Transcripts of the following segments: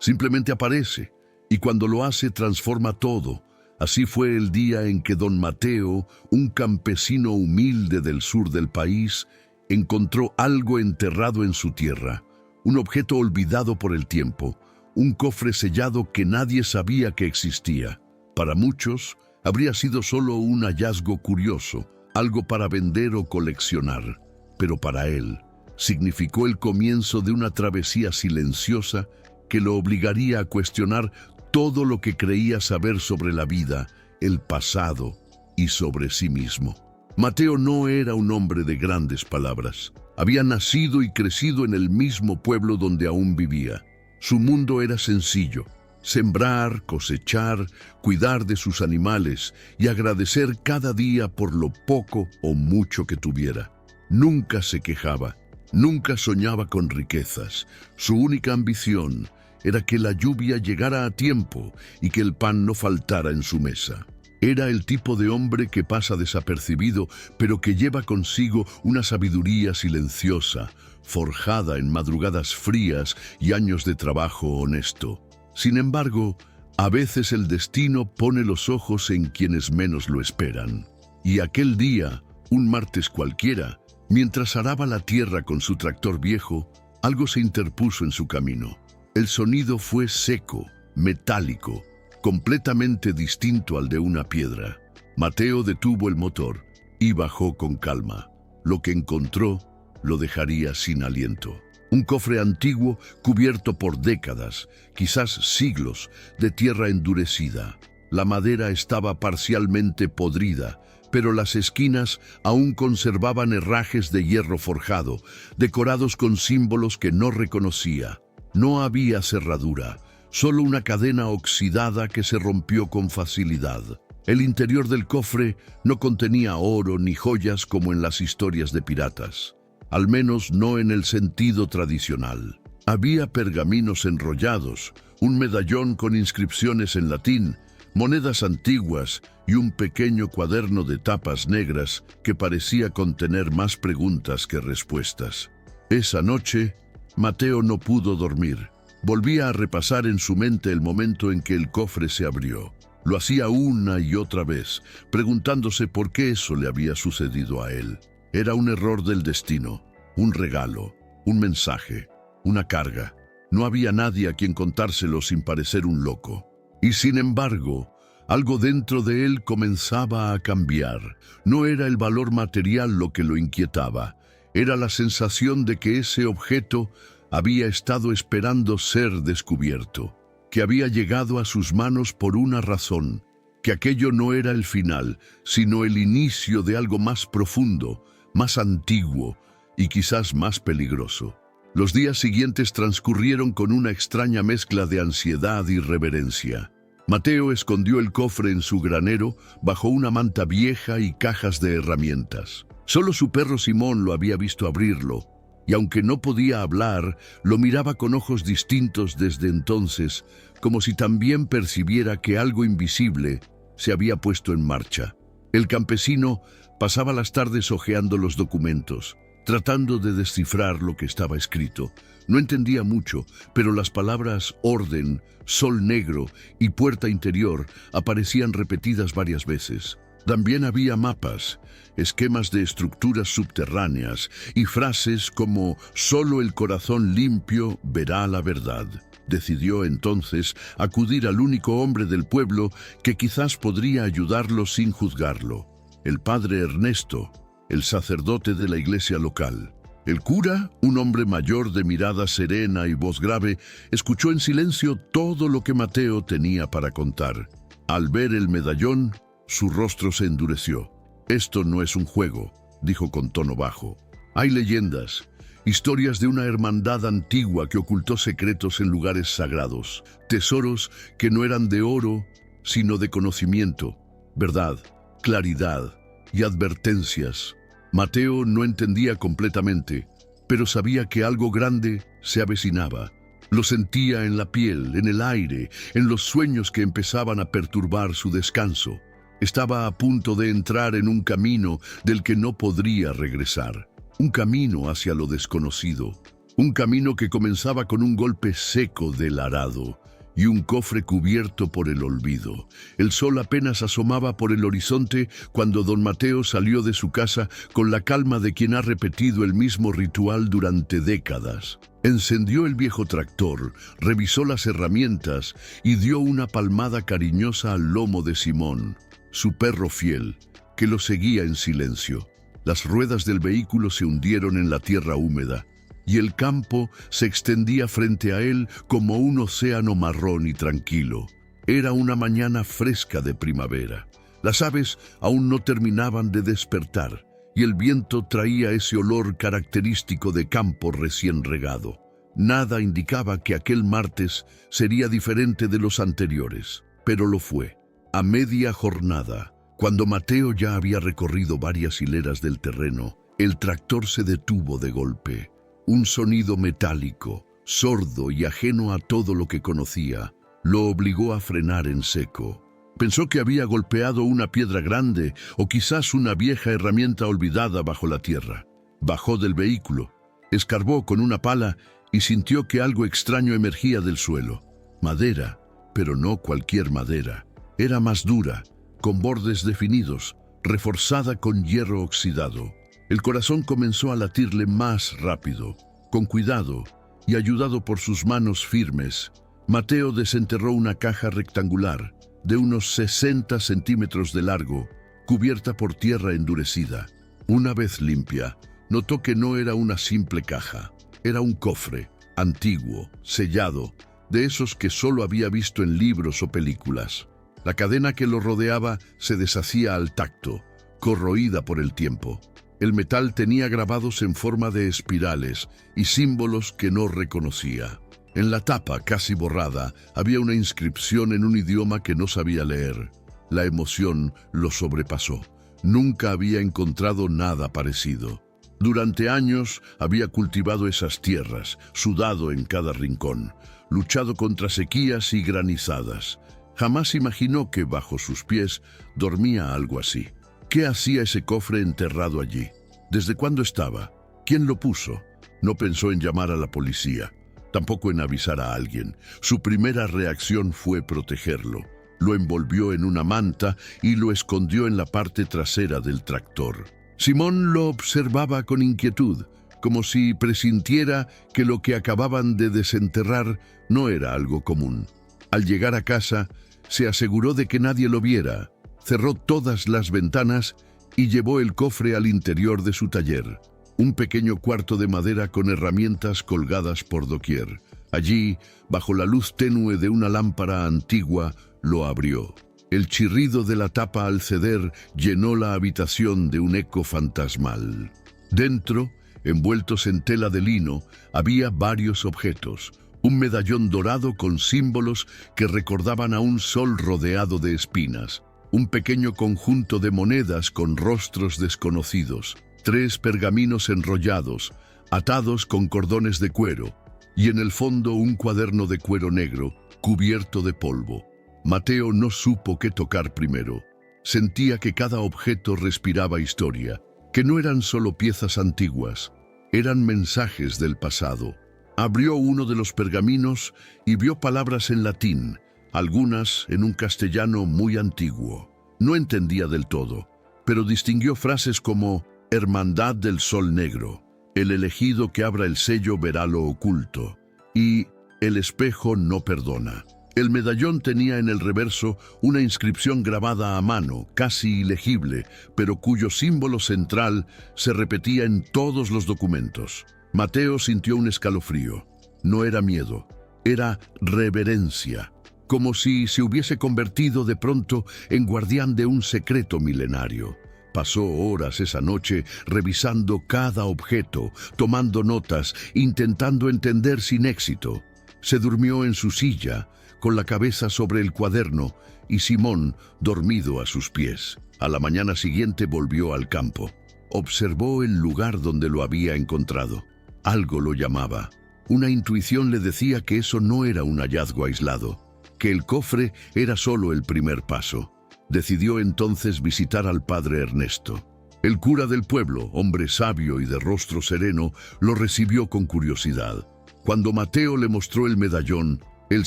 Simplemente aparece, y cuando lo hace transforma todo. Así fue el día en que don Mateo, un campesino humilde del sur del país, encontró algo enterrado en su tierra, un objeto olvidado por el tiempo, un cofre sellado que nadie sabía que existía. Para muchos, habría sido solo un hallazgo curioso, algo para vender o coleccionar, pero para él significó el comienzo de una travesía silenciosa que lo obligaría a cuestionar todo lo que creía saber sobre la vida, el pasado y sobre sí mismo. Mateo no era un hombre de grandes palabras. Había nacido y crecido en el mismo pueblo donde aún vivía. Su mundo era sencillo: sembrar, cosechar, cuidar de sus animales y agradecer cada día por lo poco o mucho que tuviera. Nunca se quejaba, nunca soñaba con riquezas. Su única ambición era que la lluvia llegara a tiempo y que el pan no faltara en su mesa. Era el tipo de hombre que pasa desapercibido, pero que lleva consigo una sabiduría silenciosa, forjada en madrugadas frías y años de trabajo honesto. Sin embargo, a veces el destino pone los ojos en quienes menos lo esperan. Y aquel día, un martes cualquiera, mientras araba la tierra con su tractor viejo, algo se interpuso en su camino. El sonido fue seco, metálico, completamente distinto al de una piedra. Mateo detuvo el motor y bajó con calma. Lo que encontró lo dejaría sin aliento. Un cofre antiguo cubierto por décadas, quizás siglos, de tierra endurecida. La madera estaba parcialmente podrida, pero las esquinas aún conservaban herrajes de hierro forjado, decorados con símbolos que no reconocía. No había cerradura, solo una cadena oxidada que se rompió con facilidad. El interior del cofre no contenía oro ni joyas como en las historias de piratas, al menos no en el sentido tradicional. Había pergaminos enrollados, un medallón con inscripciones en latín, monedas antiguas y un pequeño cuaderno de tapas negras que parecía contener más preguntas que respuestas. Esa noche, Mateo no pudo dormir. Volvía a repasar en su mente el momento en que el cofre se abrió. Lo hacía una y otra vez, preguntándose por qué eso le había sucedido a él. Era un error del destino, un regalo, un mensaje, una carga. No había nadie a quien contárselo sin parecer un loco. Y sin embargo, algo dentro de él comenzaba a cambiar. No era el valor material lo que lo inquietaba. Era la sensación de que ese objeto había estado esperando ser descubierto, que había llegado a sus manos por una razón, que aquello no era el final, sino el inicio de algo más profundo, más antiguo y quizás más peligroso. Los días siguientes transcurrieron con una extraña mezcla de ansiedad y reverencia. Mateo escondió el cofre en su granero bajo una manta vieja y cajas de herramientas. Solo su perro Simón lo había visto abrirlo, y aunque no podía hablar, lo miraba con ojos distintos desde entonces, como si también percibiera que algo invisible se había puesto en marcha. El campesino pasaba las tardes hojeando los documentos, tratando de descifrar lo que estaba escrito. No entendía mucho, pero las palabras orden, sol negro y puerta interior aparecían repetidas varias veces. También había mapas, esquemas de estructuras subterráneas y frases como «Solo el corazón limpio verá la verdad». Decidió entonces acudir al único hombre del pueblo que quizás podría ayudarlo sin juzgarlo, el padre Ernesto, el sacerdote de la iglesia local. El cura, un hombre mayor de mirada serena y voz grave, escuchó en silencio todo lo que Mateo tenía para contar. Al ver el medallón, su rostro se endureció. «Esto no es un juego», dijo con tono bajo. «Hay leyendas, historias de una hermandad antigua que ocultó secretos en lugares sagrados, tesoros que no eran de oro, sino de conocimiento, verdad, claridad y advertencias». Mateo no entendía completamente, pero sabía que algo grande se avecinaba. Lo sentía en la piel, en el aire, en los sueños que empezaban a perturbar su descanso. Estaba a punto de entrar en un camino del que no podría regresar. Un camino hacia lo desconocido, Un camino que comenzaba con un golpe seco del arado y un cofre cubierto por el olvido. El sol apenas asomaba por el horizonte cuando don Mateo salió de su casa con la calma de quien ha repetido el mismo ritual durante décadas. Encendió el viejo tractor, revisó las herramientas y dio una palmada cariñosa al lomo de Simón, su perro fiel, que lo seguía en silencio. Las ruedas del vehículo se hundieron en la tierra húmeda y el campo se extendía frente a él como un océano marrón y tranquilo. Era una mañana fresca de primavera. Las aves aún no terminaban de despertar y el viento traía ese olor característico de campo recién regado. Nada indicaba que aquel martes sería diferente de los anteriores, pero lo fue. A media jornada, cuando Mateo ya había recorrido varias hileras del terreno, el tractor se detuvo de golpe. Un sonido metálico, sordo y ajeno a todo lo que conocía, lo obligó a frenar en seco. Pensó que había golpeado una piedra grande o quizás una vieja herramienta olvidada bajo la tierra. Bajó del vehículo, escarbó con una pala y sintió que algo extraño emergía del suelo. Madera, pero no cualquier madera. Era más dura, con bordes definidos, reforzada con hierro oxidado. El corazón comenzó a latirle más rápido. Con cuidado y ayudado por sus manos firmes, Mateo desenterró una caja rectangular de unos 60 centímetros de largo, cubierta por tierra endurecida. Una vez limpia, notó que no era una simple caja. Era un cofre, antiguo, sellado, de esos que solo había visto en libros o películas. La cadena que lo rodeaba se deshacía al tacto, corroída por el tiempo. El metal tenía grabados en forma de espirales y símbolos que no reconocía. En la tapa, casi borrada, había una inscripción en un idioma que no sabía leer. La emoción lo sobrepasó. Nunca había encontrado nada parecido. Durante años había cultivado esas tierras, sudado en cada rincón, luchado contra sequías y granizadas. Jamás imaginó que bajo sus pies dormía algo así. ¿Qué hacía ese cofre enterrado allí? ¿Desde cuándo estaba? ¿Quién lo puso? No pensó en llamar a la policía, tampoco en avisar a alguien. Su primera reacción fue protegerlo. Lo envolvió en una manta y lo escondió en la parte trasera del tractor. Simón lo observaba con inquietud, como si presintiera que lo que acababan de desenterrar no era algo común. Al llegar a casa, se aseguró de que nadie lo viera. Cerró todas las ventanas y llevó el cofre al interior de su taller, un pequeño cuarto de madera con herramientas colgadas por doquier. Allí, bajo la luz tenue de una lámpara antigua, lo abrió. El chirrido de la tapa al ceder llenó la habitación de un eco fantasmal. Dentro, envueltos en tela de lino, había varios objetos. Un medallón dorado con símbolos que recordaban a un sol rodeado de espinas. Un pequeño conjunto de monedas con rostros desconocidos, 3 pergaminos enrollados, atados con cordones de cuero, y en el fondo un cuaderno de cuero negro, cubierto de polvo. Mateo no supo qué tocar primero. Sentía que cada objeto respiraba historia, que no eran solo piezas antiguas, eran mensajes del pasado. Abrió uno de los pergaminos y vio palabras en latín, algunas en un castellano muy antiguo. No entendía del todo, pero distinguió frases como «Hermandad del Sol Negro», «El elegido que abra el sello verá lo oculto» y «El espejo no perdona». El medallón tenía en el reverso una inscripción grabada a mano, casi ilegible, pero cuyo símbolo central se repetía en todos los documentos. Mateo sintió un escalofrío. No era miedo, era reverencia, como si se hubiese convertido de pronto en guardián de un secreto milenario. Pasó horas esa noche revisando cada objeto, tomando notas, intentando entender sin éxito. Se durmió en su silla, con la cabeza sobre el cuaderno, y Simón dormido a sus pies. A la mañana siguiente volvió al campo. Observó el lugar donde lo había encontrado. Algo lo llamaba. Una intuición le decía que eso no era un hallazgo aislado, que el cofre era solo el primer paso. Decidió entonces visitar al padre Ernesto. El cura del pueblo, hombre sabio y de rostro sereno, lo recibió con curiosidad. Cuando Mateo le mostró el medallón, el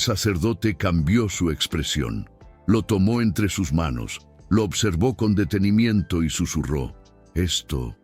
sacerdote cambió su expresión. Lo tomó entre sus manos, lo observó con detenimiento y susurró: Esto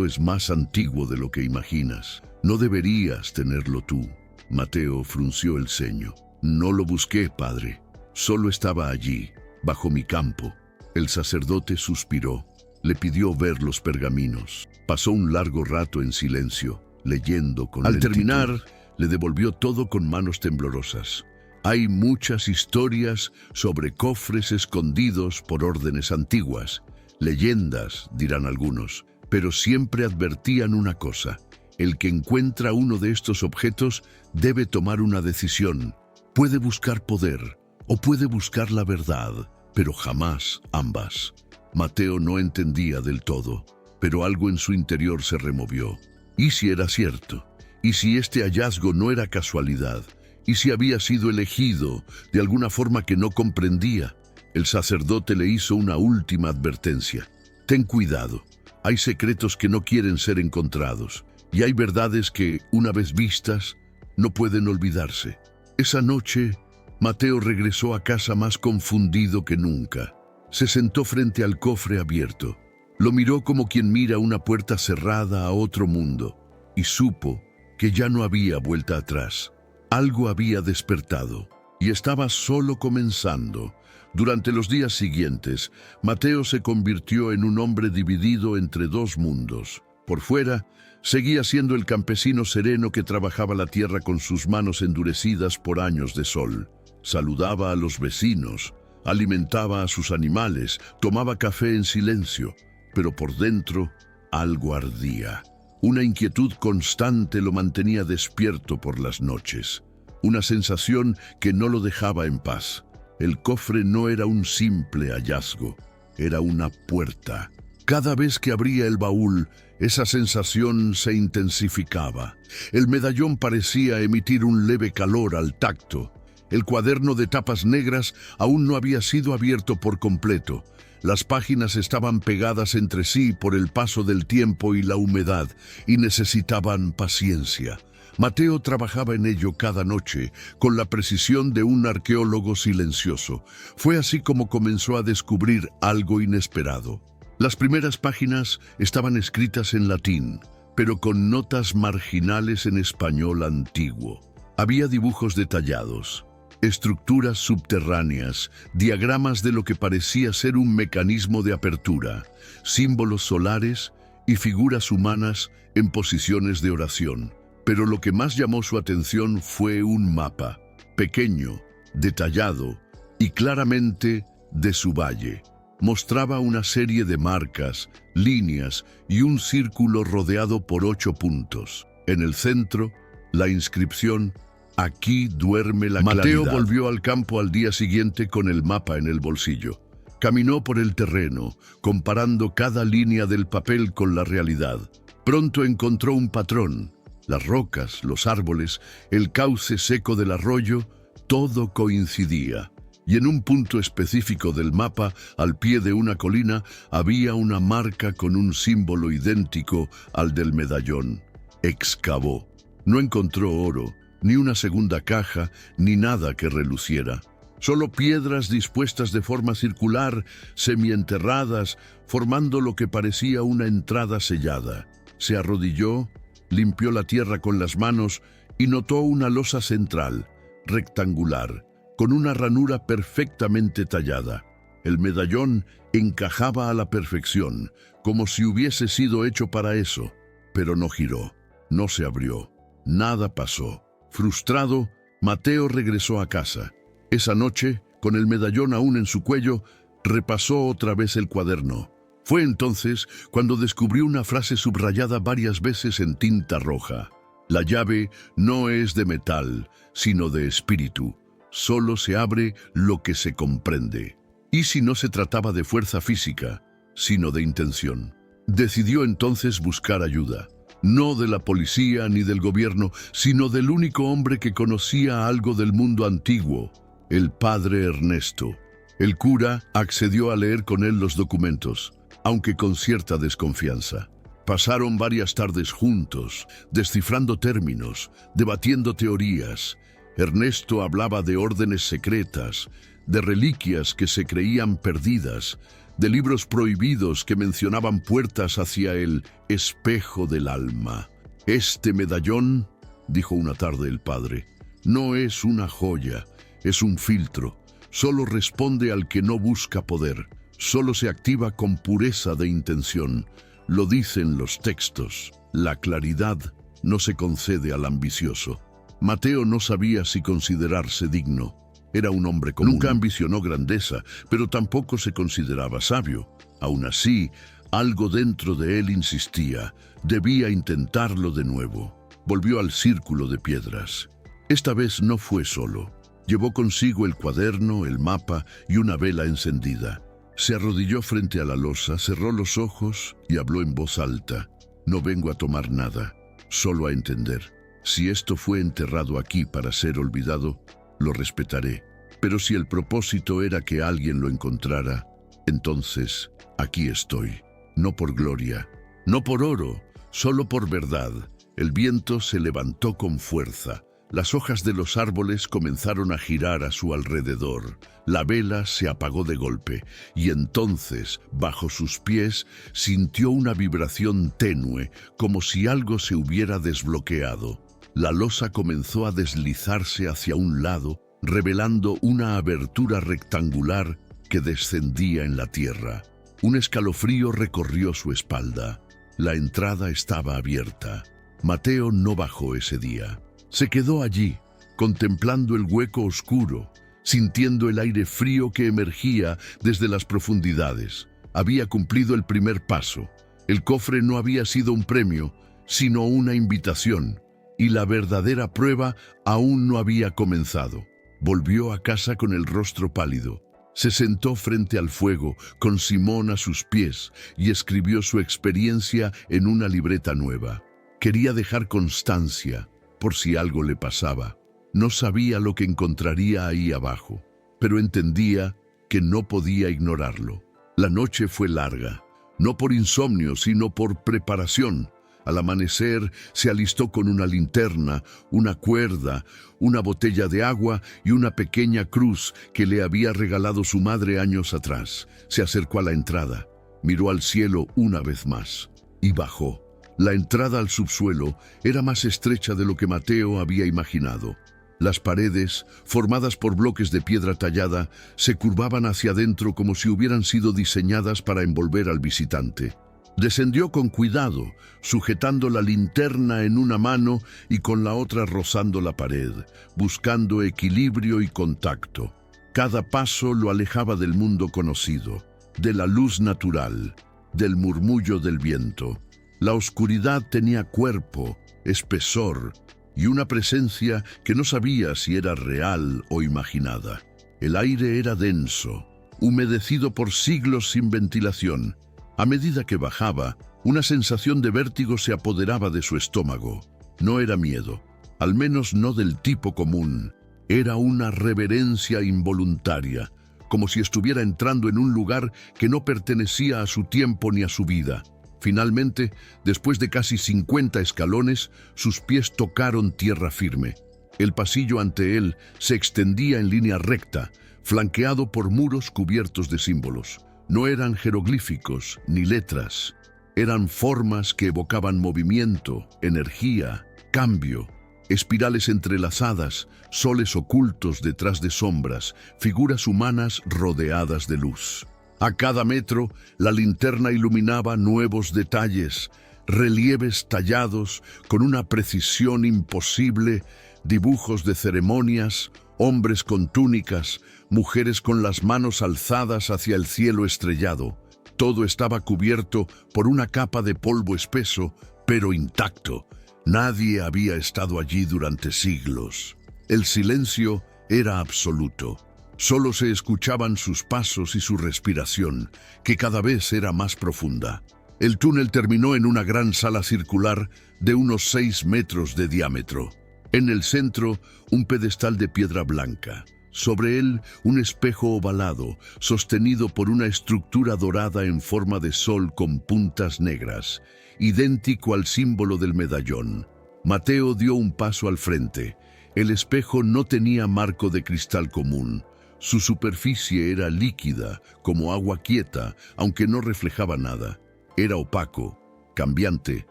es más antiguo de lo que imaginas. No deberías tenerlo tú. Mateo frunció el ceño. No lo busqué, padre. Solo estaba allí, bajo mi campo. El sacerdote suspiró. Le pidió ver los pergaminos. Pasó un largo rato en silencio, leyendo con lentitud. Al terminar, le devolvió todo con manos temblorosas. Hay muchas historias sobre cofres escondidos por órdenes antiguas. Leyendas, dirán algunos, pero siempre advertían una cosa. El que encuentra uno de estos objetos debe tomar una decisión. Puede buscar poder o puede buscar la verdad, pero jamás ambas. Mateo no entendía del todo, pero algo en su interior se removió. ¿Y si era cierto? ¿Y si este hallazgo no era casualidad? ¿Y si había sido elegido de alguna forma que no comprendía? El sacerdote le hizo una última advertencia. Ten cuidado. Hay secretos que no quieren ser encontrados, y hay verdades que, una vez vistas, no pueden olvidarse. Esa noche, Mateo regresó a casa más confundido que nunca. Se sentó frente al cofre abierto. Lo miró como quien mira una puerta cerrada a otro mundo, y supo que ya no había vuelta atrás. Algo había despertado, y estaba solo comenzando. Durante los días siguientes, Mateo se convirtió en un hombre dividido entre dos mundos. Por fuera, seguía siendo el campesino sereno que trabajaba la tierra con sus manos endurecidas por años de sol. Saludaba a los vecinos, alimentaba a sus animales, tomaba café en silencio, pero por dentro algo ardía. Una inquietud constante lo mantenía despierto por las noches, una sensación que no lo dejaba en paz. El cofre no era un simple hallazgo, era una puerta. Cada vez que abría el baúl, esa sensación se intensificaba. El medallón parecía emitir un leve calor al tacto. El cuaderno de tapas negras aún no había sido abierto por completo. Las páginas estaban pegadas entre sí por el paso del tiempo y la humedad, y necesitaban paciencia. Mateo trabajaba en ello cada noche, con la precisión de un arqueólogo silencioso. Fue así como comenzó a descubrir algo inesperado. Las primeras páginas estaban escritas en latín, pero con notas marginales en español antiguo. Había dibujos detallados, estructuras subterráneas, diagramas de lo que parecía ser un mecanismo de apertura, símbolos solares y figuras humanas en posiciones de oración. Pero lo que más llamó su atención fue un mapa, pequeño, detallado y claramente de su valle. Mostraba una serie de marcas, líneas y un círculo rodeado por 8 puntos. En el centro, la inscripción: Aquí duerme la claridad. Mateo volvió al campo al día siguiente con el mapa en el bolsillo. Caminó por el terreno, comparando cada línea del papel con la realidad. Pronto encontró un patrón. Las rocas, los árboles, el cauce seco del arroyo, todo coincidía. Y en un punto específico del mapa, al pie de una colina, había una marca con un símbolo idéntico al del medallón. Excavó. No encontró oro, ni una segunda caja, ni nada que reluciera. Solo piedras dispuestas de forma circular, semienterradas, formando lo que parecía una entrada sellada. Se arrodilló, limpió la tierra con las manos y notó una losa central, rectangular, con una ranura perfectamente tallada. El medallón encajaba a la perfección, como si hubiese sido hecho para eso, pero no giró, no se abrió, nada pasó. Frustrado, Mateo regresó a casa. Esa noche, con el medallón aún en su cuello, repasó otra vez el cuaderno. Fue entonces cuando descubrió una frase subrayada varias veces en tinta roja. La llave no es de metal, sino de espíritu. Solo se abre lo que se comprende. ¿Y si no se trataba de fuerza física, sino de intención? Decidió entonces buscar ayuda. No de la policía ni del gobierno, sino del único hombre que conocía algo del mundo antiguo, el padre Ernesto. El cura accedió a leer con él los documentos. aunque con cierta desconfianza. Pasaron varias tardes juntos, descifrando términos, debatiendo teorías. Ernesto hablaba de órdenes secretas, de reliquias que se creían perdidas, de libros prohibidos que mencionaban puertas hacia el espejo del alma. «Este medallón», dijo una tarde el padre, «no es una joya, es un filtro. Solo responde al que no busca poder. Solo se activa con pureza de intención. Lo dicen los textos. La claridad no se concede al ambicioso». Mateo no sabía si considerarse digno. Era un hombre común. Nunca ambicionó grandeza, pero tampoco se consideraba sabio. Aún así, algo dentro de él insistía. Debía intentarlo de nuevo. Volvió al círculo de piedras. Esta vez no fue solo. Llevó consigo el cuaderno, el mapa y una vela encendida. Se arrodilló frente a la losa, cerró los ojos y habló en voz alta. «No vengo a tomar nada, solo a entender. Si esto fue enterrado aquí para ser olvidado, lo respetaré. Pero si el propósito era que alguien lo encontrara, entonces aquí estoy. No por gloria, no por oro, solo por verdad». El viento se levantó con fuerza. Las hojas de los árboles comenzaron a girar a su alrededor. La vela se apagó de golpe y entonces, bajo sus pies, sintió una vibración tenue, como si algo se hubiera desbloqueado. La losa comenzó a deslizarse hacia un lado, revelando una abertura rectangular que descendía en la tierra. Un escalofrío recorrió su espalda. La entrada estaba abierta. Mateo no bajó ese día. Se quedó allí, contemplando el hueco oscuro, sintiendo el aire frío que emergía desde las profundidades. Había cumplido el primer paso. El cofre no había sido un premio, sino una invitación, y la verdadera prueba aún no había comenzado. Volvió a casa con el rostro pálido. Se sentó frente al fuego, con Simón a sus pies, y escribió su experiencia en una libreta nueva. Quería dejar constancia, por si algo le pasaba. No sabía lo que encontraría ahí abajo, pero entendía que no podía ignorarlo. La noche fue larga, no por insomnio, sino por preparación. Al amanecer se alistó con una linterna, una cuerda, una botella de agua y una pequeña cruz que le había regalado su madre años atrás. Se acercó a la entrada, miró al cielo una vez más y bajó. La entrada al subsuelo era más estrecha de lo que Mateo había imaginado. Las paredes, formadas por bloques de piedra tallada, se curvaban hacia adentro como si hubieran sido diseñadas para envolver al visitante. Descendió con cuidado, sujetando la linterna en una mano y con la otra rozando la pared, buscando equilibrio y contacto. Cada paso lo alejaba del mundo conocido, de la luz natural, del murmullo del viento. La oscuridad tenía cuerpo, espesor y una presencia que no sabía si era real o imaginada. El aire era denso, humedecido por siglos sin ventilación. A medida que bajaba, una sensación de vértigo se apoderaba de su estómago. No era miedo, al menos no del tipo común. Era una reverencia involuntaria, como si estuviera entrando en un lugar que no pertenecía a su tiempo ni a su vida. Finalmente, después de casi 50 escalones, sus pies tocaron tierra firme. El pasillo ante él se extendía en línea recta, flanqueado por muros cubiertos de símbolos. No eran jeroglíficos ni letras, eran formas que evocaban movimiento, energía, cambio. Espirales entrelazadas, soles ocultos detrás de sombras, figuras humanas rodeadas de luz. A cada metro, la linterna iluminaba nuevos detalles, relieves tallados con una precisión imposible, dibujos de ceremonias, hombres con túnicas, mujeres con las manos alzadas hacia el cielo estrellado. Todo estaba cubierto por una capa de polvo espeso, pero intacto. Nadie había estado allí durante siglos. El silencio era absoluto. Solo se escuchaban sus pasos y su respiración, que cada vez era más profunda. El túnel terminó en una gran sala circular de unos 6 metros de diámetro. En el centro, un pedestal de piedra blanca. Sobre él, un espejo ovalado, sostenido por una estructura dorada en forma de sol con puntas negras, idéntico al símbolo del medallón. Mateo dio un paso al frente. El espejo no tenía marco de cristal común. Su superficie era líquida, como agua quieta, aunque no reflejaba nada. Era opaco, cambiante,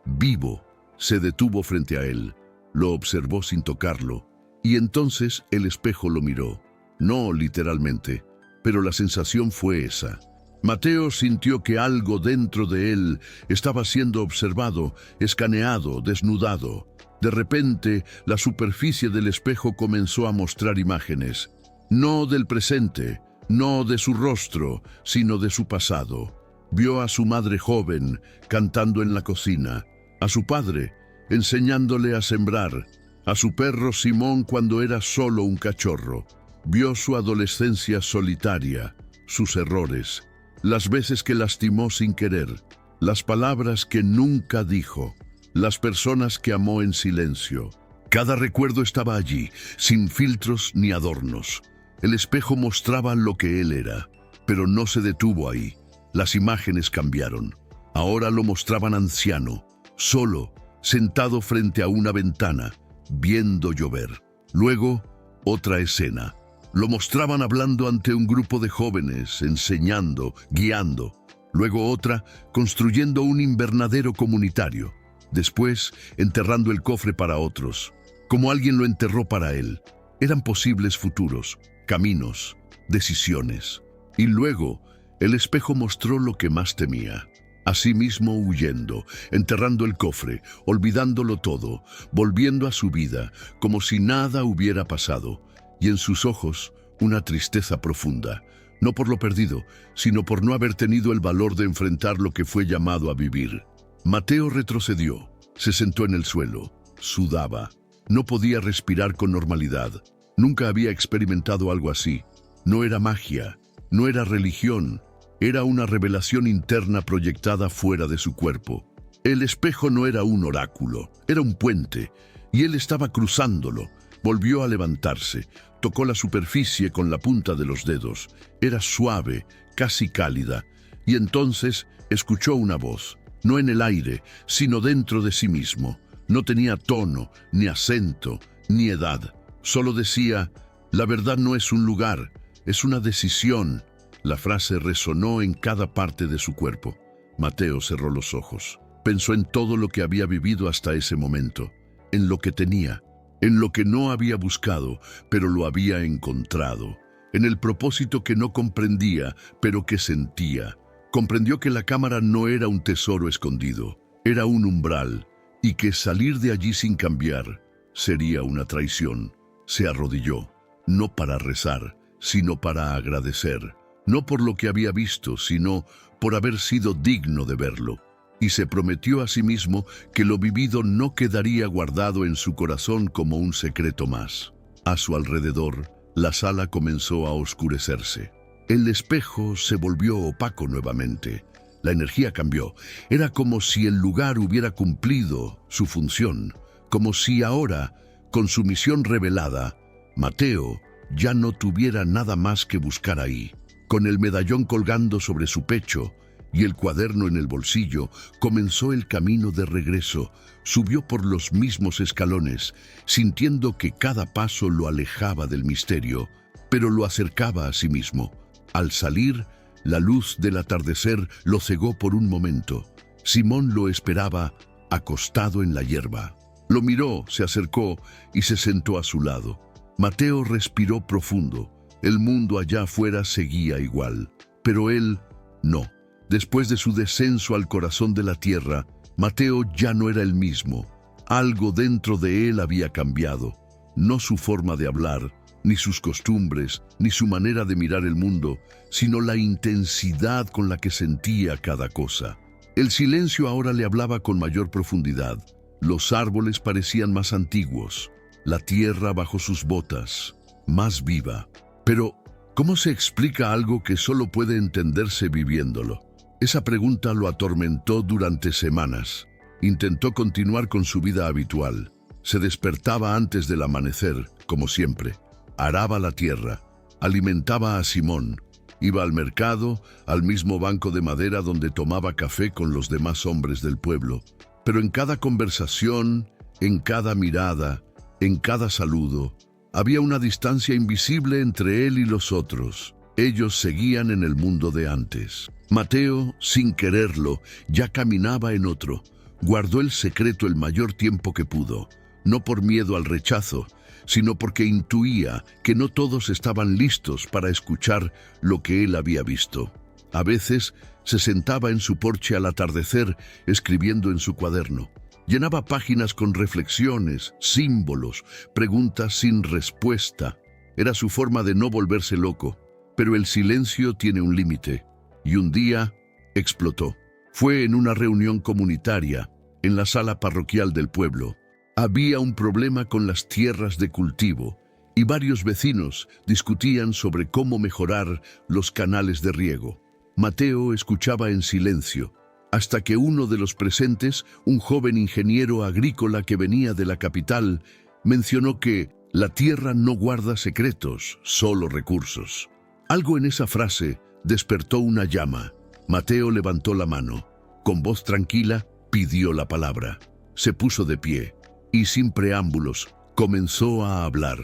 vivo. Se detuvo frente a él. Lo observó sin tocarlo. Y entonces el espejo lo miró. No literalmente, pero la sensación fue esa. Mateo sintió que algo dentro de él estaba siendo observado, escaneado, desnudado. De repente, la superficie del espejo comenzó a mostrar imágenes. No del presente, no de su rostro, sino de su pasado. Vio a su madre joven, cantando en la cocina, a su padre, enseñándole a sembrar, a su perro Simón cuando era solo un cachorro. Vio su adolescencia solitaria, sus errores, las veces que lastimó sin querer, las palabras que nunca dijo, las personas que amó en silencio. Cada recuerdo estaba allí, sin filtros ni adornos. El espejo mostraba lo que él era, pero no se detuvo ahí. Las imágenes cambiaron. Ahora lo mostraban anciano, solo, sentado frente a una ventana, viendo llover. Luego, otra escena. Lo mostraban hablando ante un grupo de jóvenes, enseñando, guiando. Luego otra, construyendo un invernadero comunitario. Después, enterrando el cofre para otros, como alguien lo enterró para él. Eran posibles futuros, caminos, decisiones. Y luego, el espejo mostró lo que más temía. Asimismo huyendo, enterrando el cofre, olvidándolo todo, volviendo a su vida, como si nada hubiera pasado, y en sus ojos una tristeza profunda, no por lo perdido, sino por no haber tenido el valor de enfrentar lo que fue llamado a vivir. Mateo retrocedió, se sentó en el suelo, sudaba, no podía respirar con normalidad, nunca había experimentado algo así. No era magia, no era religión, era una revelación interna proyectada fuera de su cuerpo. El espejo no era un oráculo, era un puente, y él estaba cruzándolo. Volvió a levantarse, tocó la superficie con la punta de los dedos. Era suave, casi cálida, y entonces escuchó una voz, no en el aire, sino dentro de sí mismo. No tenía tono, ni acento, ni edad. Solo decía, la verdad no es un lugar, es una decisión. La frase resonó en cada parte de su cuerpo. Mateo cerró los ojos. Pensó en todo lo que había vivido hasta ese momento, en lo que tenía, en lo que no había buscado, pero lo había encontrado, en el propósito que no comprendía, pero que sentía. Comprendió que la cámara no era un tesoro escondido, era un umbral, y que salir de allí sin cambiar sería una traición. Se arrodilló, no para rezar, sino para agradecer. No por lo que había visto, sino por haber sido digno de verlo. Y se prometió a sí mismo que lo vivido no quedaría guardado en su corazón como un secreto más. A su alrededor, la sala comenzó a oscurecerse. El espejo se volvió opaco nuevamente. La energía cambió. Era como si el lugar hubiera cumplido su función, como si ahora, con su misión revelada, Mateo ya no tuviera nada más que buscar ahí. Con el medallón colgando sobre su pecho y el cuaderno en el bolsillo, comenzó el camino de regreso. Subió por los mismos escalones, sintiendo que cada paso lo alejaba del misterio, pero lo acercaba a sí mismo. Al salir, la luz del atardecer lo cegó por un momento. Simón lo esperaba, acostado en la hierba. Lo miró, se acercó y se sentó a su lado. Mateo respiró profundo. El mundo allá afuera seguía igual, pero él no. Después de su descenso al corazón de la tierra, Mateo ya no era el mismo. Algo dentro de él había cambiado. No su forma de hablar, ni sus costumbres, ni su manera de mirar el mundo, sino la intensidad con la que sentía cada cosa. El silencio ahora le hablaba con mayor profundidad. Los árboles parecían más antiguos, la tierra bajo sus botas, más viva. Pero, ¿cómo se explica algo que solo puede entenderse viviéndolo? Esa pregunta lo atormentó durante semanas. Intentó continuar con su vida habitual. Se despertaba antes del amanecer, como siempre. araba la tierra, alimentaba a Simón, iba al mercado, al mismo banco de madera donde tomaba café con los demás hombres del pueblo. Pero en cada conversación, en cada mirada, en cada saludo, había una distancia invisible entre él y los otros. Ellos seguían en el mundo de antes. Mateo, sin quererlo, ya caminaba en otro. Guardó el secreto el mayor tiempo que pudo, no por miedo al rechazo, sino porque intuía que no todos estaban listos para escuchar lo que él había visto. A veces se sentaba en su porche al atardecer escribiendo en su cuaderno. Llenaba páginas con reflexiones, símbolos, preguntas sin respuesta. Era su forma de no volverse loco. Pero el silencio tiene un límite. Y un día explotó. Fue en una reunión comunitaria, en la sala parroquial del pueblo. Había un problema con las tierras de cultivo y varios vecinos discutían sobre cómo mejorar los canales de riego. Mateo escuchaba en silencio, hasta que uno de los presentes, un joven ingeniero agrícola que venía de la capital, mencionó que la tierra no guarda secretos, solo recursos. Algo en esa frase despertó una llama. Mateo levantó la mano. Con voz tranquila, pidió la palabra. Se puso de pie y sin preámbulos comenzó a hablar.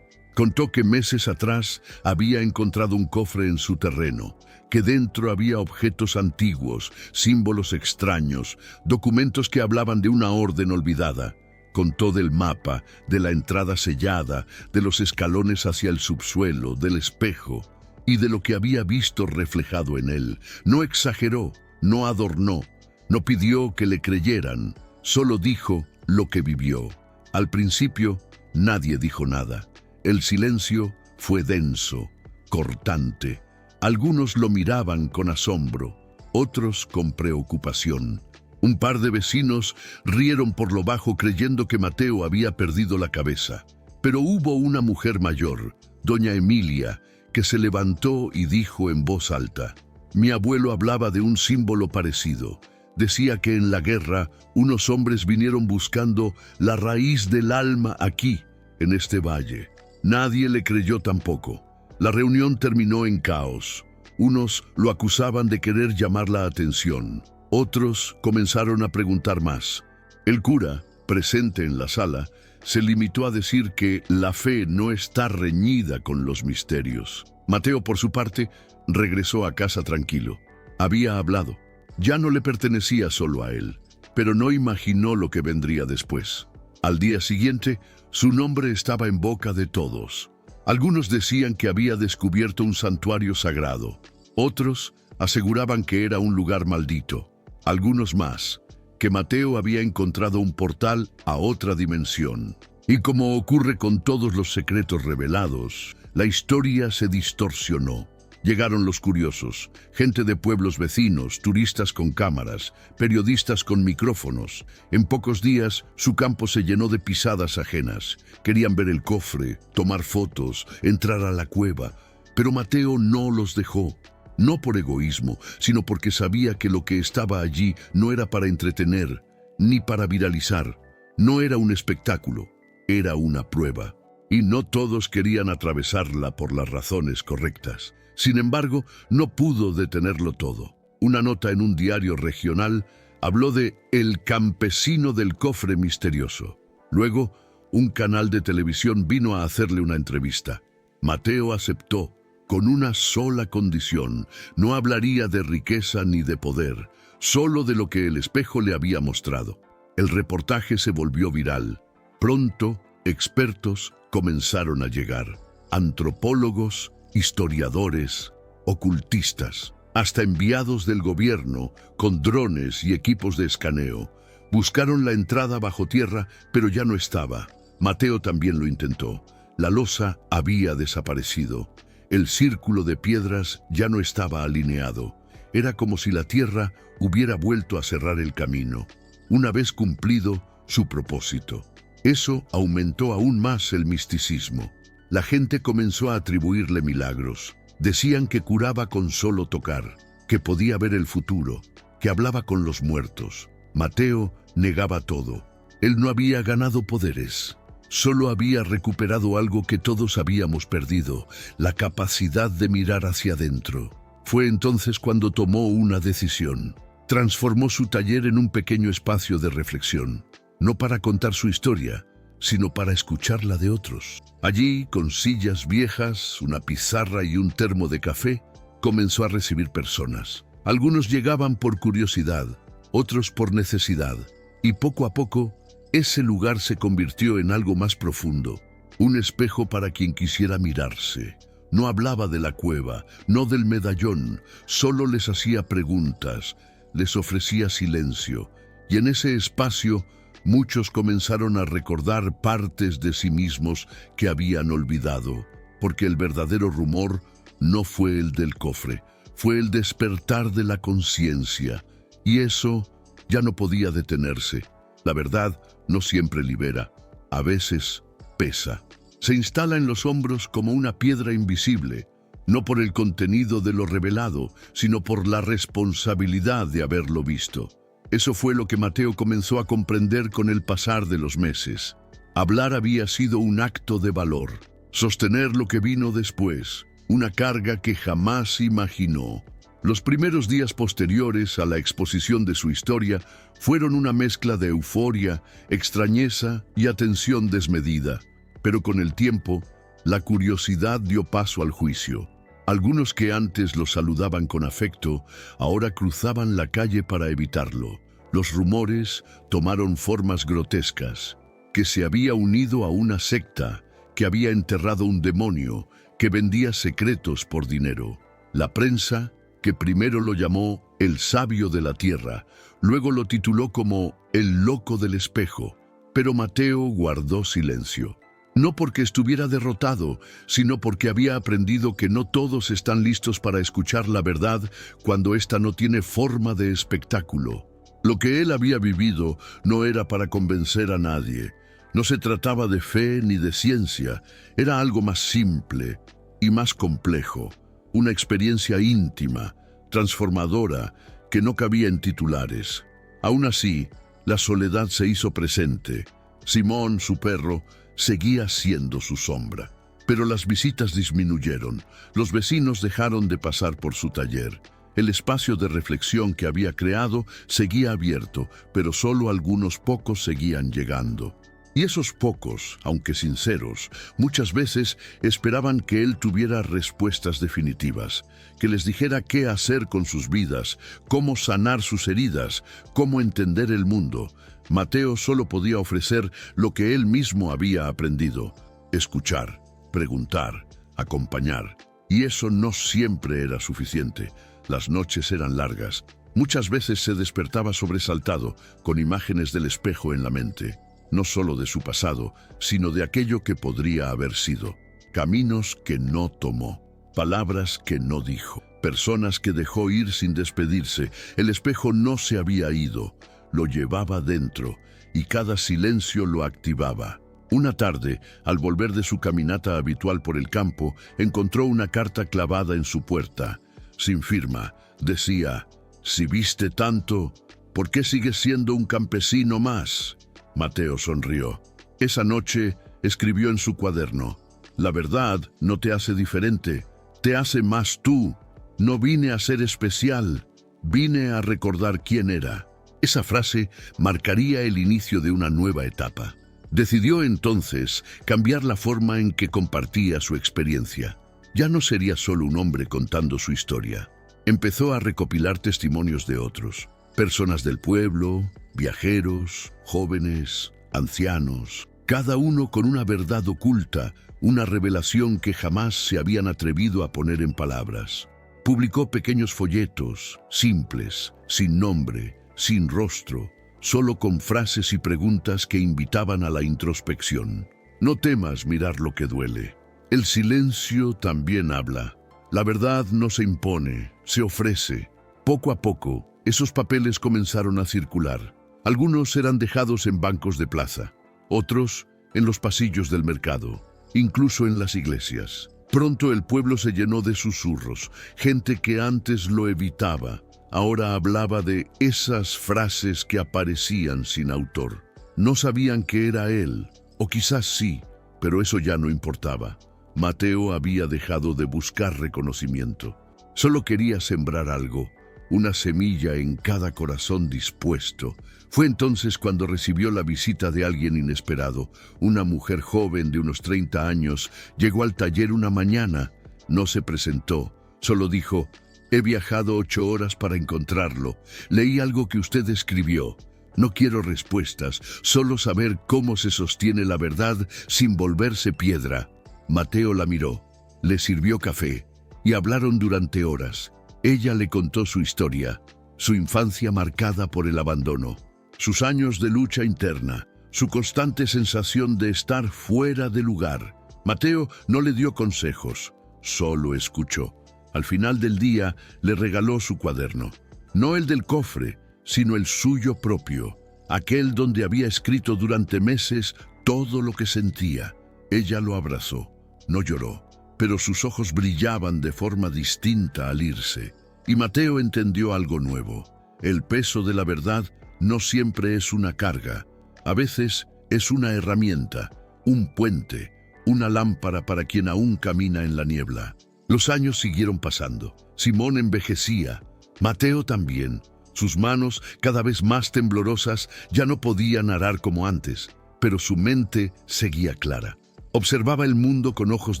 Contó que meses atrás había encontrado un cofre en su terreno, que dentro había objetos antiguos, símbolos extraños, documentos que hablaban de una orden olvidada. Contó del mapa, de la entrada sellada, de los escalones hacia el subsuelo, del espejo y de lo que había visto reflejado en él. No exageró, no adornó, no pidió que le creyeran, solo dijo lo que vivió. Al principio, nadie dijo nada. El silencio fue denso, cortante. Algunos lo miraban con asombro, otros con preocupación. Un par de vecinos rieron por lo bajo creyendo que Mateo había perdido la cabeza. Pero hubo una mujer mayor, doña Emilia, que se levantó y dijo en voz alta: «Mi abuelo hablaba de un símbolo parecido. Decía que en la guerra unos hombres vinieron buscando la raíz del alma aquí, en este valle». Nadie le creyó tampoco. La reunión terminó en caos. Unos lo acusaban de querer llamar la atención. Otros comenzaron a preguntar más. El cura, presente en la sala, se limitó a decir que la fe no está reñida con los misterios. Mateo, por su parte, regresó a casa tranquilo. Había hablado. Ya no le pertenecía solo a él, pero no imaginó lo que vendría después. Al día siguiente, su nombre estaba en boca de todos. Algunos decían que había descubierto un santuario sagrado. Otros aseguraban que era un lugar maldito. Algunos más, que Mateo había encontrado un portal a otra dimensión. Y como ocurre con todos los secretos revelados, la historia se distorsionó. Llegaron los curiosos, gente de pueblos vecinos, turistas con cámaras, periodistas con micrófonos. En pocos días, su campo se llenó de pisadas ajenas. Querían ver el cofre, tomar fotos, entrar a la cueva. Pero Mateo no los dejó. No por egoísmo, sino porque sabía que lo que estaba allí no era para entretener, ni para viralizar. No era un espectáculo, era una prueba. Y no todos querían atravesarla por las razones correctas. Sin embargo, no pudo detenerlo todo. Una nota en un diario regional habló de el campesino del cofre misterioso. Luego, un canal de televisión vino a hacerle una entrevista. Mateo aceptó, con una sola condición: no hablaría de riqueza ni de poder, solo de lo que el espejo le había mostrado. El reportaje se volvió viral. Pronto, expertos comenzaron a llegar. Antropólogos, historiadores, ocultistas, hasta enviados del gobierno con drones y equipos de escaneo. Buscaron la entrada bajo tierra, pero ya no estaba. Mateo también lo intentó. La losa había desaparecido. El círculo de piedras ya no estaba alineado. Era como si la tierra hubiera vuelto a cerrar el camino, una vez cumplido su propósito. Eso aumentó aún más el misticismo. La gente comenzó a atribuirle milagros. Decían que curaba con solo tocar, que podía ver el futuro, que hablaba con los muertos. Mateo negaba todo. Él no había ganado poderes. Solo había recuperado algo que todos habíamos perdido, la capacidad de mirar hacia adentro. Fue entonces cuando tomó una decisión. Transformó su taller en un pequeño espacio de reflexión, no para contar su historia, sino para escucharla de otros. Allí, con sillas viejas, una pizarra y un termo de café, comenzó a recibir personas. Algunos llegaban por curiosidad, otros por necesidad, y poco a poco, ese lugar se convirtió en algo más profundo, un espejo para quien quisiera mirarse. No hablaba de la cueva, no del medallón, solo les hacía preguntas, les ofrecía silencio, y en ese espacio muchos comenzaron a recordar partes de sí mismos que habían olvidado, porque el verdadero rumor no fue el del cofre, fue el despertar de la conciencia, y eso ya no podía detenerse. La verdad no siempre libera, a veces pesa. Se instala en los hombros como una piedra invisible, no por el contenido de lo revelado, sino por la responsabilidad de haberlo visto. Eso fue lo que Mateo comenzó a comprender con el pasar de los meses. Hablar había sido un acto de valor. Sostener lo que vino después, una carga que jamás imaginó. Los primeros días posteriores a la exposición de su historia fueron una mezcla de euforia, extrañeza y atención desmedida. Pero con el tiempo, la curiosidad dio paso al juicio. Algunos que antes lo saludaban con afecto, ahora cruzaban la calle para evitarlo. Los rumores tomaron formas grotescas, que se había unido a una secta, que había enterrado un demonio, que vendía secretos por dinero. La prensa, que primero lo llamó el sabio de la tierra, luego lo tituló como el loco del espejo. Pero Mateo guardó silencio. No porque estuviera derrotado, sino porque había aprendido que no todos están listos para escuchar la verdad cuando ésta no tiene forma de espectáculo. Lo que él había vivido no era para convencer a nadie. No se trataba de fe ni de ciencia, era algo más simple y más complejo. Una experiencia íntima, transformadora, que no cabía en titulares. Aún así, la soledad se hizo presente. Simón, su perro, seguía siendo su sombra. Pero las visitas disminuyeron. Los vecinos dejaron de pasar por su taller. El espacio de reflexión que había creado seguía abierto, pero solo algunos pocos seguían llegando. Y esos pocos, aunque sinceros, muchas veces esperaban que él tuviera respuestas definitivas, que les dijera qué hacer con sus vidas, cómo sanar sus heridas, cómo entender el mundo. Mateo solo podía ofrecer lo que él mismo había aprendido: escuchar, preguntar, acompañar. Y eso no siempre era suficiente. Las noches eran largas. Muchas veces se despertaba sobresaltado, con imágenes del espejo en la mente. No solo de su pasado, sino de aquello que podría haber sido. Caminos que no tomó, palabras que no dijo, personas que dejó ir sin despedirse. El espejo no se había ido, lo llevaba dentro, y cada silencio lo activaba. Una tarde, al volver de su caminata habitual por el campo, encontró una carta clavada en su puerta. Sin firma, decía: «Si viste tanto, ¿por qué sigues siendo un campesino más?». Mateo sonrió. Esa noche escribió en su cuaderno: «La verdad no te hace diferente, te hace más tú. No vine a ser especial, vine a recordar quién era». Esa frase marcaría el inicio de una nueva etapa. Decidió entonces cambiar la forma en que compartía su experiencia. Ya no sería solo un hombre contando su historia. Empezó a recopilar testimonios de otros, personas del pueblo, viajeros, jóvenes, ancianos, cada uno con una verdad oculta, una revelación que jamás se habían atrevido a poner en palabras. Publicó pequeños folletos, simples, sin nombre, sin rostro, solo con frases y preguntas que invitaban a la introspección. No temas mirar lo que duele. El silencio también habla. La verdad no se impone, se ofrece. Poco a poco, esos papeles comenzaron a circular. Algunos eran dejados en bancos de plaza, otros en los pasillos del mercado, incluso en las iglesias. Pronto el pueblo se llenó de susurros. Gente que antes lo evitaba, ahora hablaba de esas frases que aparecían sin autor. No sabían que era él, O quizás sí, pero eso ya no importaba. Mateo había dejado de buscar reconocimiento. Solo quería sembrar algo, una semilla en cada corazón dispuesto. Fue entonces cuando recibió la visita de alguien inesperado. Una mujer joven de unos 30 años llegó al taller una mañana. No se presentó, solo dijo: «He viajado 8 horas para encontrarlo. Leí algo que usted escribió. No quiero respuestas, solo saber cómo se sostiene la verdad sin volverse piedra». Mateo la miró, le sirvió café y hablaron durante horas. Ella le contó su historia, su infancia marcada por el abandono, sus años de lucha interna, su constante sensación de estar fuera de lugar. Mateo no le dio consejos, solo escuchó. Al final del día le regaló su cuaderno, no el del cofre, sino el suyo propio, aquel donde había escrito durante meses todo lo que sentía. Ella lo abrazó, no lloró, pero sus ojos brillaban de forma distinta al irse. Y Mateo entendió algo nuevo. El peso de la verdad no siempre es una carga, a veces es una herramienta, un puente, una lámpara para quien aún camina en la niebla. Los años siguieron pasando. Simón envejecía, Mateo también. Sus manos, cada vez más temblorosas, ya no podían arar como antes, pero su mente seguía clara. Observaba el mundo con ojos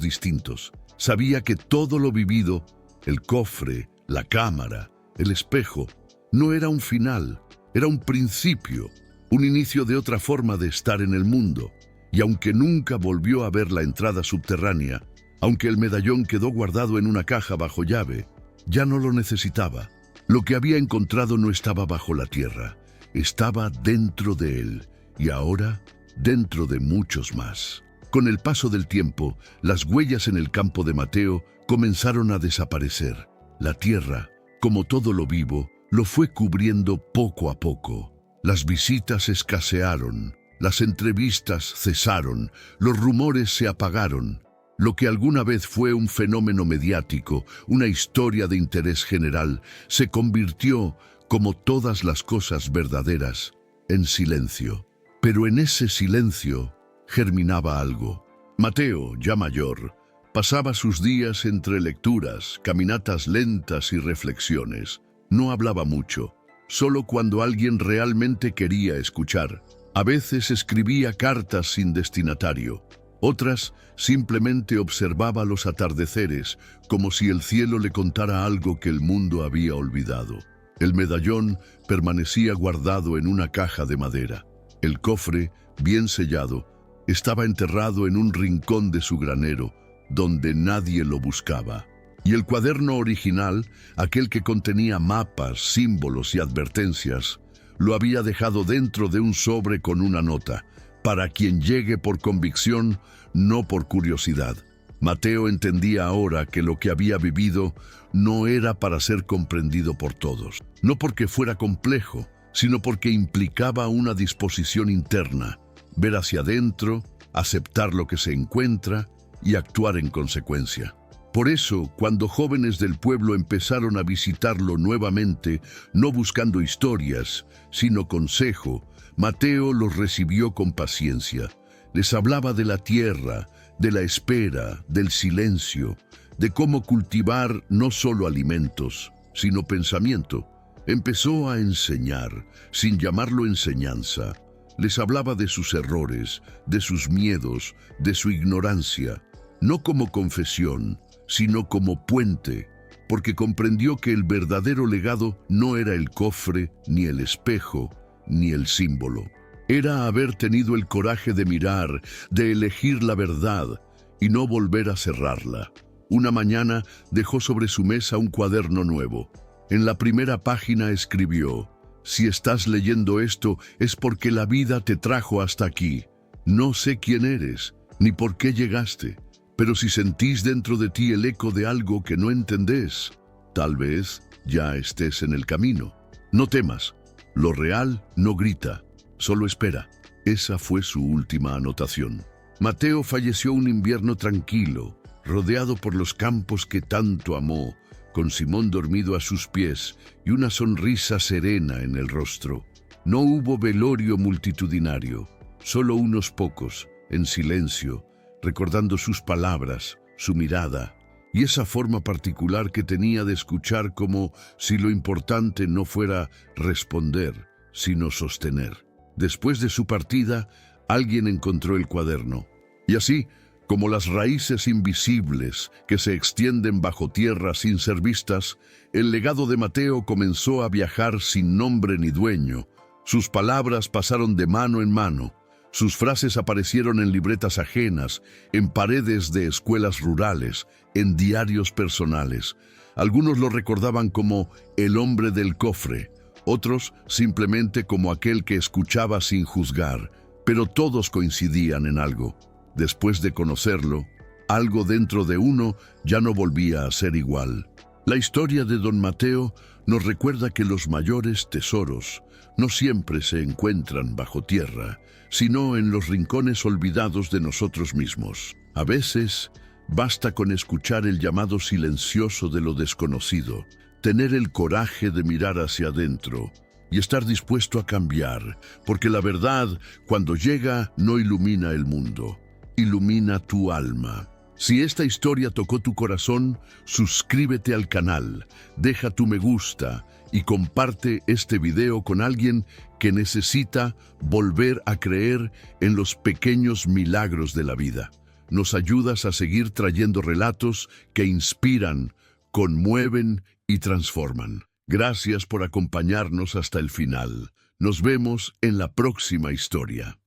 distintos. Sabía que todo lo vivido, el cofre, la cámara, el espejo, no era un final, era un principio, un inicio de otra forma de estar en el mundo. Y aunque nunca volvió a ver la entrada subterránea, aunque el medallón quedó guardado en una caja bajo llave, ya no lo necesitaba. Lo que había encontrado no estaba bajo la tierra, estaba dentro de él, y ahora dentro de muchos más. Con el paso del tiempo, las huellas en el campo de Mateo comenzaron a desaparecer. La tierra, como todo lo vivo, lo fue cubriendo poco a poco. Las visitas escasearon, las entrevistas cesaron, los rumores se apagaron. Lo que alguna vez fue un fenómeno mediático, una historia de interés general, se convirtió, como todas las cosas verdaderas, en silencio. Pero en ese silencio germinaba algo. Mateo, ya mayor, pasaba sus días entre lecturas, caminatas lentas y reflexiones. No hablaba mucho, solo cuando alguien realmente quería escuchar. A veces escribía cartas sin destinatario. Otras simplemente observaba los atardeceres, como si el cielo le contara algo que el mundo había olvidado. El medallón permanecía guardado en una caja de madera. El cofre, bien sellado, estaba enterrado en un rincón de su granero, donde nadie lo buscaba. Y el cuaderno original, aquel que contenía mapas, símbolos y advertencias, lo había dejado dentro de un sobre con una nota: «Para quien llegue por convicción, no por curiosidad». Mateo entendía ahora que lo que había vivido no era para ser comprendido por todos. No porque fuera complejo, sino porque implicaba una disposición interna: ver hacia adentro, aceptar lo que se encuentra y actuar en consecuencia. Por eso, cuando jóvenes del pueblo empezaron a visitarlo nuevamente, no buscando historias, sino consejo, Mateo los recibió con paciencia. Les hablaba de la tierra, de la espera, del silencio, de cómo cultivar no solo alimentos, sino pensamiento. Empezó a enseñar, sin llamarlo enseñanza. Les hablaba de sus errores, de sus miedos, de su ignorancia, no como confesión, sino como puente, porque comprendió que el verdadero legado no era el cofre, ni el espejo, ni el símbolo. Era haber tenido el coraje de mirar, de elegir la verdad y no volver a cerrarla. Una mañana dejó sobre su mesa un cuaderno nuevo. En la primera página escribió: «Si estás leyendo esto es porque la vida te trajo hasta aquí. No sé quién eres, ni por qué llegaste, pero si sentís dentro de ti el eco de algo que no entendés, tal vez ya estés en el camino. No temas, lo real no grita, solo espera». Esa fue su última anotación. Mateo falleció un invierno tranquilo, rodeado por los campos que tanto amó, con Simón dormido a sus pies y una sonrisa serena en el rostro. No hubo velorio multitudinario, solo unos pocos, en silencio, recordando sus palabras, su mirada, y esa forma particular que tenía de escuchar como si lo importante no fuera responder, sino sostener. Después de su partida, alguien encontró el cuaderno. Y así, como las raíces invisibles que se extienden bajo tierra sin ser vistas, el legado de Mateo comenzó a viajar sin nombre ni dueño. Sus palabras pasaron de mano en mano. Sus frases aparecieron en libretas ajenas, en paredes de escuelas rurales, en diarios personales. Algunos lo recordaban como el hombre del cofre, otros simplemente como aquel que escuchaba sin juzgar, pero todos coincidían en algo. Después de conocerlo, algo dentro de uno ya no volvía a ser igual. La historia de Don Mateo nos recuerda que los mayores tesoros no siempre se encuentran bajo tierra, sino en los rincones olvidados de nosotros mismos. A veces, basta con escuchar el llamado silencioso de lo desconocido, tener el coraje de mirar hacia adentro y estar dispuesto a cambiar, porque la verdad, cuando llega, no ilumina el mundo, ilumina tu alma. Si esta historia tocó tu corazón, suscríbete al canal, deja tu me gusta y comparte este video con alguien que necesita volver a creer en los pequeños milagros de la vida. Nos ayudas a seguir trayendo relatos que inspiran, conmueven y transforman. Gracias por acompañarnos hasta el final. Nos vemos en la próxima historia.